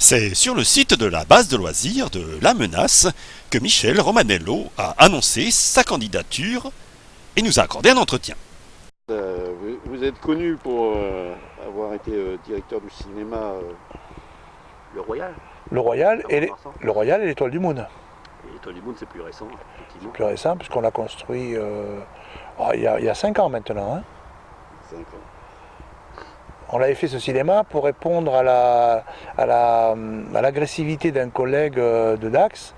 C'est sur le site de la base de loisirs de La Menace que Michel Romanello a annoncé sa candidature et nous a accordé un entretien. Vous êtes connu pour avoir été directeur du cinéma Le Royal. Le Royal à et Mont-de-Marsan. le Royal et l'Étoile du Moon. Et l'Étoile du Monde, c'est plus récent, effectivement. Plus récent, puisqu'on l'a construit il y a 5 ans maintenant. Hein. 5 ans. On avait fait ce cinéma pour répondre à l'agressivité d'un collègue de Dax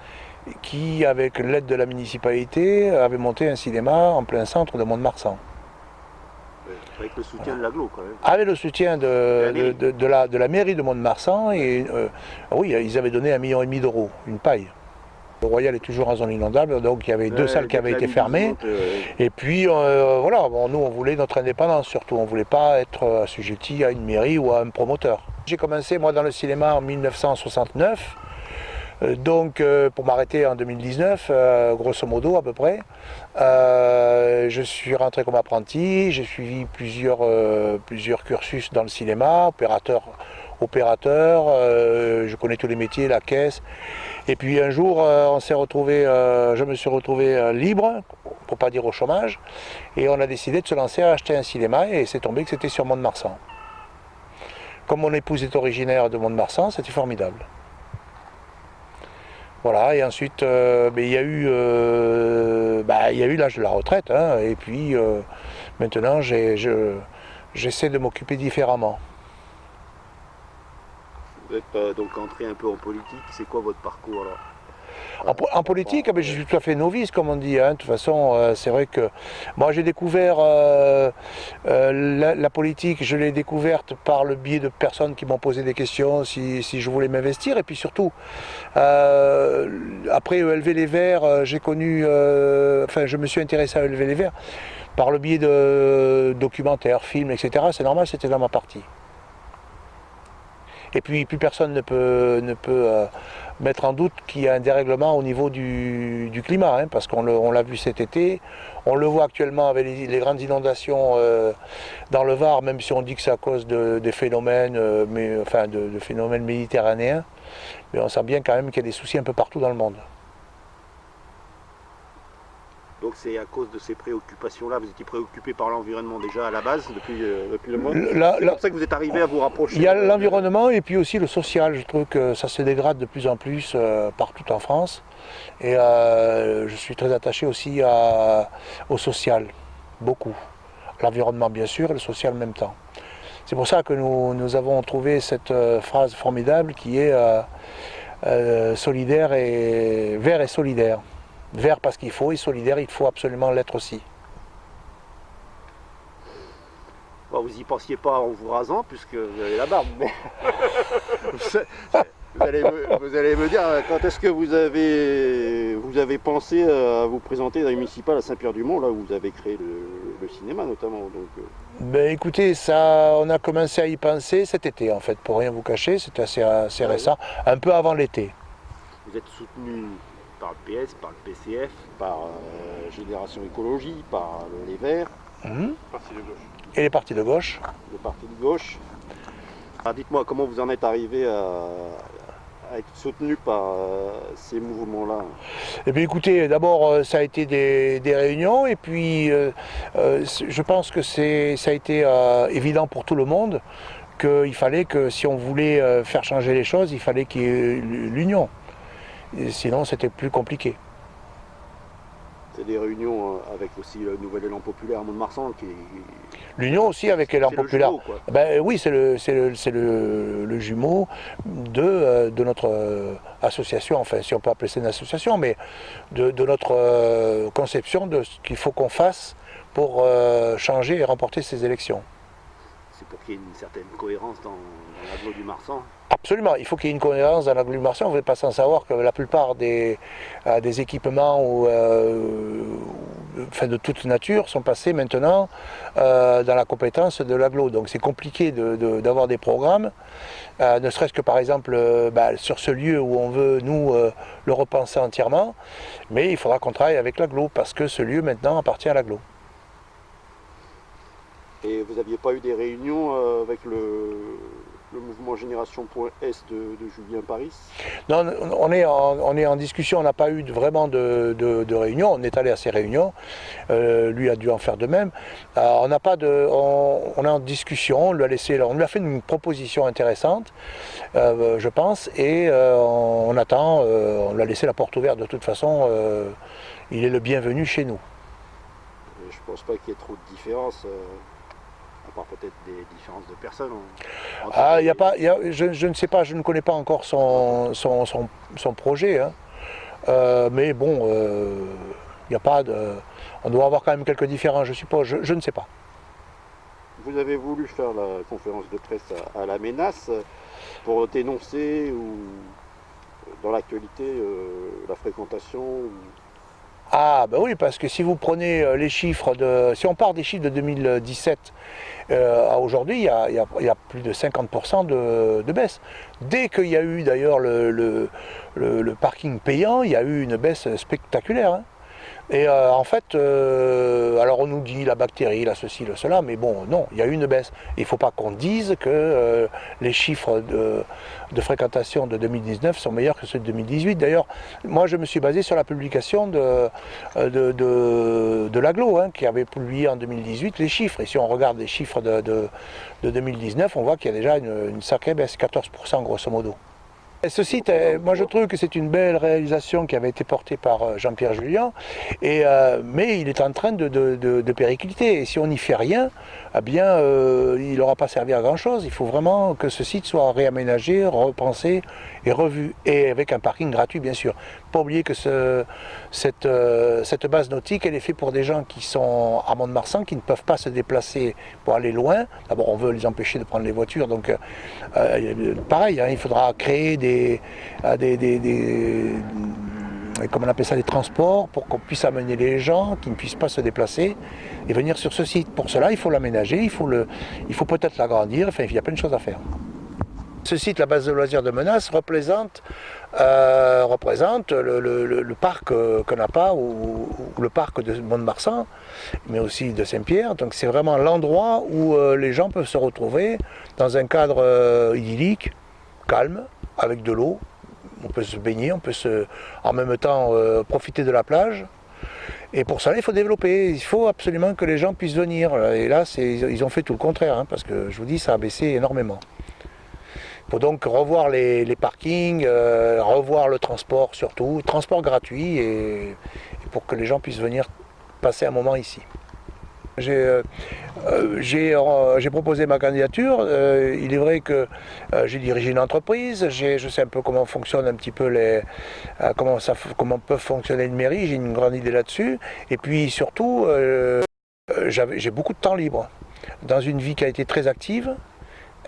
qui, avec l'aide de la municipalité, avait monté un cinéma en plein centre de Mont-de-Marsan. Avec le soutien de l'aglo, quand même. Avec le soutien de la mairie de Mont-de-Marsan, et oui, ils avaient donné 1,5 million d'euros, une paille. Le Royal est toujours en zone inondable, donc il y avait 2 salles qui avaient été fermées. Et puis voilà, bon, nous on voulait notre indépendance surtout, on ne voulait pas être assujetti à une mairie ou à un promoteur. J'ai commencé moi dans le cinéma en 1969, donc pour m'arrêter en 2019, grosso modo à peu près. Je suis rentré comme apprenti, j'ai suivi plusieurs cursus dans le cinéma, opérateur, je connais tous les métiers, la caisse. Et puis un jour, je me suis retrouvé libre, pour pas dire au chômage, et on a décidé de se lancer à acheter un cinéma, et c'est tombé que c'était sur Mont-de-Marsan. Comme mon épouse est originaire de Mont-de-Marsan, c'était formidable. Voilà, et ensuite, il y a eu l'âge de la retraite, hein, et puis maintenant j'essaie de m'occuper différemment. Vous êtes donc entré un peu en politique. C'est quoi votre parcours là? En politique, je suis tout à fait novice, comme on dit. Hein. De toute façon, c'est vrai que moi j'ai découvert la politique, je l'ai découverte par le biais de personnes qui m'ont posé des questions si je voulais m'investir. Et puis surtout, après ELV Les Verts, je me suis intéressé à ELV Les Verts par le biais de documentaires, films, etc. C'est normal, c'était dans ma partie. Et puis plus personne ne peut mettre en doute qu'il y a un dérèglement au niveau du climat, hein, parce qu'on l'a vu cet été, on le voit actuellement avec les grandes inondations dans le Var, même si on dit que c'est à cause des phénomènes, de phénomènes méditerranéens, mais on sent bien quand même qu'il y a des soucis un peu partout dans le monde. Donc c'est à cause de ces préoccupations-là, vous étiez préoccupé par l'environnement déjà à la base, depuis le mois. C'est pour ça que vous êtes arrivé à vous rapprocher. Il y a l'environnement et puis aussi le social. Je trouve que ça se dégrade de plus en plus partout en France. Et je suis très attaché aussi au social, beaucoup. L'environnement bien sûr et le social en même temps. C'est pour ça que nous avons trouvé cette phrase formidable qui est solidaire et vert et solidaire. Vert parce qu'il faut et solidaire, il faut absolument l'être aussi. Bon, vous n'y pensiez pas en vous rasant puisque vous avez la barbe, mais vous allez me dire quand est-ce que vous avez pensé à vous présenter dans les municipales à Saint-Pierre-du-Mont, là où vous avez créé le cinéma notamment. Donc, écoutez, on a commencé à y penser cet été en fait, pour rien vous cacher, c'était assez récent, un peu avant l'été. Vous êtes soutenu par le PS, par le PCF, par Génération Écologie, par les Verts, Parti de gauche. Et les partis de gauche. le Parti de gauche. Alors dites-moi comment vous en êtes arrivé à être soutenu par ces mouvements-là. Eh bien écoutez, d'abord ça a été des réunions et puis je pense que ça a été évident pour tout le monde qu'il fallait que si on voulait faire changer les choses, il fallait qu'il y ait l'union. Et sinon c'était plus compliqué. C'est des réunions avec aussi le Nouvel Élan Populaire à Mont-de-Marsan qui L'union aussi avec Élan Populaire. Jumeau, quoi. Oui, c'est le jumeau de notre association, enfin si on peut appeler ça une association, mais de notre conception de ce qu'il faut qu'on fasse pour changer et remporter ces élections. C'est pour qu'il y ait une certaine cohérence dans l'agglo du Marsan. Absolument, il faut qu'il y ait une cohérence dans l'agglomération. Vous n'êtes pas sans savoir que la plupart des équipements de toute nature sont passés maintenant dans la compétence de l'agglo. Donc c'est compliqué d'avoir des programmes, ne serait-ce que par exemple sur ce lieu où on veut nous le repenser entièrement, mais il faudra qu'on travaille avec l'agglo parce que ce lieu maintenant appartient à l'agglo. Et vous n'aviez pas eu des réunions avec le mouvement Génération.S de Julien Paris? Non, on est en discussion, on n'a pas eu vraiment de réunion, on est allé à ces réunions, lui a dû en faire de même. On est en discussion, on lui a fait une proposition intéressante, je pense, et on attend, on lui a laissé la porte ouverte de toute façon, il est le bienvenu chez nous. Je pense pas qu'il y ait trop de différences. À part peut-être des différences de personnes. Je ne sais pas, je ne connais pas encore son projet. Hein. Mais bon, il n'y a pas de. On doit avoir quand même quelques différences, je suppose, je ne sais pas. Vous avez voulu faire la conférence de presse à la menace pour dénoncer ou dans l'actualité la fréquentation Ah ben oui, parce que si vous prenez les chiffres si on part des chiffres de 2017 à aujourd'hui, il y a plus de 50% de baisse. Dès qu'il y a eu d'ailleurs le parking payant, il y a eu une baisse spectaculaire. Hein. Et en fait, alors on nous dit la bactérie, la ceci, le cela, mais bon, non, il y a eu une baisse. Il ne faut pas qu'on dise que les chiffres de fréquentation de 2019 sont meilleurs que ceux de 2018. D'ailleurs, moi je me suis basé sur la publication de l'Aglo, hein, qui avait publié en 2018 les chiffres. Et si on regarde les chiffres de 2019, on voit qu'il y a déjà une sacrée baisse, 14% grosso modo. Ce site, moi je trouve que c'est une belle réalisation qui avait été portée par Jean-Pierre Julien, mais il est en train de péricliter. Et si on n'y fait rien, eh bien, il n'aura pas servi à grand-chose. Il faut vraiment que ce site soit réaménagé, repensé et revu. Et avec un parking gratuit, bien sûr. Pas oublier que cette base nautique, elle est faite pour des gens qui sont à Mont-de-Marsan, qui ne peuvent pas se déplacer pour aller loin. D'abord, on veut les empêcher de prendre les voitures, donc pareil, hein, il faudra créer comment on appelle ça, des transports pour qu'on puisse amener les gens qui ne puissent pas se déplacer et venir sur ce site. Pour cela, il faut l'aménager, il faut peut-être l'agrandir, enfin, il y a plein de choses à faire. Ce site, la base de loisirs de Menace, représente le parc Conapa ou le parc de Mont-de-Marsan, mais aussi de Saint-Pierre. Donc c'est vraiment l'endroit où les gens peuvent se retrouver dans un cadre idyllique, calme, avec de l'eau. On peut se baigner, on peut en même temps profiter de la plage. Et pour ça, il faut développer. Il faut absolument que les gens puissent venir. Et là, ils ont fait tout le contraire, hein, parce que je vous dis, ça a baissé énormément. Il faut donc revoir les parkings, revoir le transport surtout, transport gratuit, et pour que les gens puissent venir passer un moment ici. J'ai proposé ma candidature. Il est vrai que j'ai dirigé une entreprise, je sais un peu comment fonctionne un petit peu comment peut fonctionner une mairie, j'ai une grande idée là-dessus. Et puis surtout, j'ai beaucoup de temps libre dans une vie qui a été très active.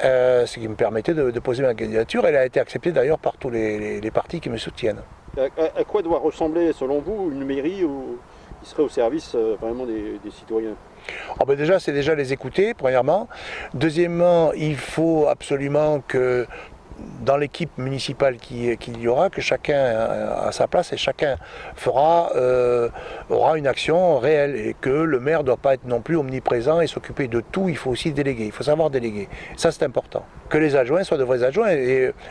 Ce qui me permettait de poser ma candidature. Elle a été acceptée d'ailleurs par tous les partis qui me soutiennent. À quoi doit ressembler, selon vous, une mairie qui serait au service vraiment des citoyens? Déjà, c'est déjà les écouter, premièrement. Deuxièmement, il faut absolument que dans l'équipe municipale qu'il y aura, que chacun a sa place et chacun aura une action réelle, et que le maire ne doit pas être non plus omniprésent et s'occuper de tout. Il faut aussi déléguer, il faut savoir déléguer. Ça, c'est important. Que les adjoints soient de vrais adjoints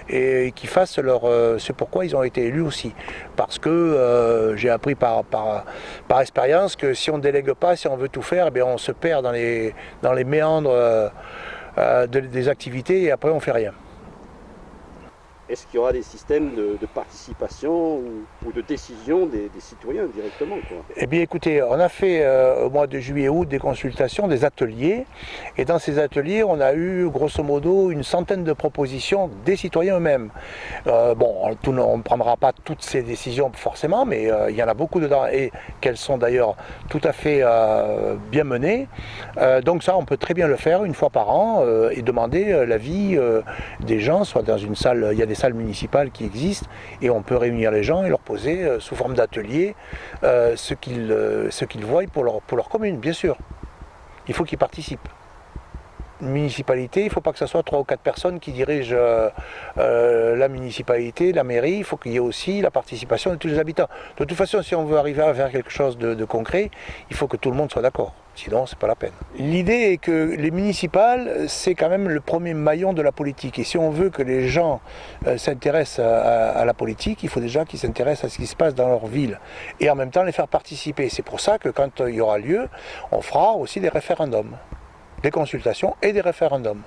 et qu'ils fassent ce pourquoi ils ont été élus aussi. Parce que j'ai appris par expérience que si on ne délègue pas, si on veut tout faire, eh on se perd dans les méandres des activités et après on ne fait rien. Est-ce qu'il y aura des systèmes de participation ou de décision des citoyens directement, quoi? Eh bien écoutez, on a fait au mois de juillet-août des consultations, des ateliers, et dans ces ateliers on a eu grosso modo une centaine de propositions des citoyens eux-mêmes. On ne prendra pas toutes ces décisions forcément, mais il y en a beaucoup dedans, et qu'elles sont d'ailleurs tout à fait bien menées. Donc ça, on peut très bien le faire une fois par an et demander l'avis des gens, soit dans une salle, il y a des salles municipales qui existent, et on peut réunir les gens et leur poser sous forme d'atelier ce qu'ils voient pour leur commune, bien sûr. Il faut qu'ils participent. municipalité, il ne faut pas que ce soit 3 ou 4 personnes qui dirigent la municipalité, la mairie. Il faut qu'il y ait aussi la participation de tous les habitants. De toute façon, si on veut arriver à faire quelque chose de concret, il faut que tout le monde soit d'accord. Sinon, c'est pas la peine. L'idée est que les municipales, c'est quand même le premier maillon de la politique. Et si on veut que les gens s'intéressent à la politique, il faut déjà qu'ils s'intéressent à ce qui se passe dans leur ville. Et en même temps, les faire participer. C'est pour ça que quand il y aura lieu, on fera aussi des référendums. Des consultations et des référendums.